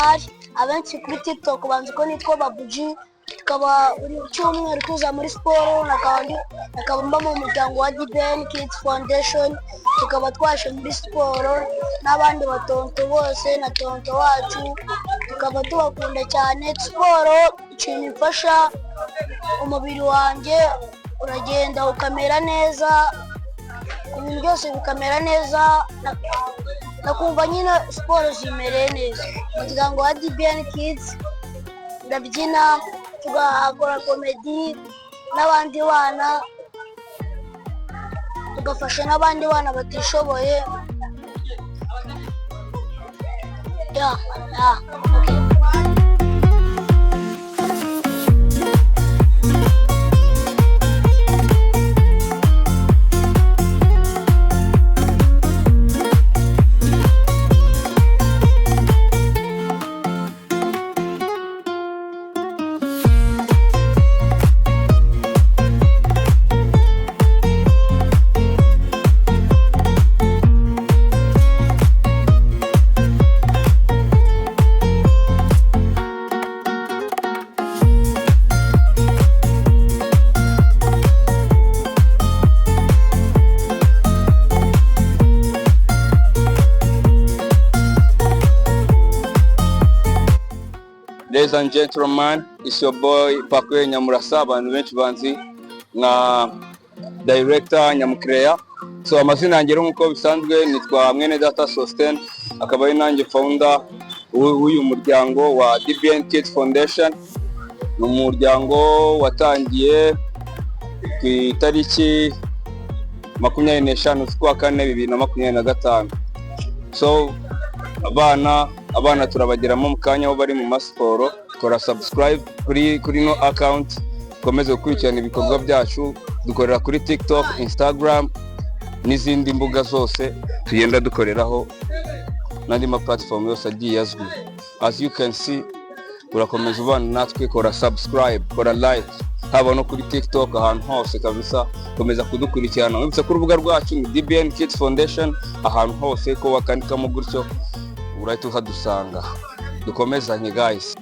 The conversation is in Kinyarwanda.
ndahari abenshi kuri TikTok banzi ko nitwa Babuji, tukaba buri cyumweru tuza muri siporo, nakaba mba mu muryango wa DBN Kids Foundation, tukaba twashe muri siporo n'abandi batonto bose na tonto wacu, tukaba tubakunda cyane. Siporo ikintu ifasha umubiri wanjye uragenda ukamera neza, ibintu byose bikamera neza, nakumva nyine siporo zimereye neza. Umuryango wa DBN Kids ndabyina, tugakora komedi n'abandi bana, tugafasha n'abandi bana batishoboye. Okay. Ladies and gentlemen, it's your boy Pakwe Nyamurasa, abantu benshi banzi nka director Nyamukireya. So amazina yanjye nk'uko bisanzwe nitwa Mwene Data Sosten, akaba ari nanjye founder w'uyu muryango wa DBN Kids Foundation. Ni umuryango watangiye ku itariki 25 z'ukwa 4 2025. So abana turabageramo mu kanya aho bari mu masiporo. Kora subscribe kuri no account, komeze gukurikirana ibikorwa byacu, dukorera kuri TikTok, Instagram n'izindi mbuga zose tugenda dukoreraho n'andi ma platform yose agiye azwi. As you can see, urakomeza ubana natwe, kora subscribe, kora like, haba no kuri TikTok, ahantu hose kabisa komeza kudukurikirana. Wibutse ko urubuga rwacu ni DBN Kids Foundation, ahantu hose ko wakandikamo gutyo urahita uhadusanga. Dukomezanye guys.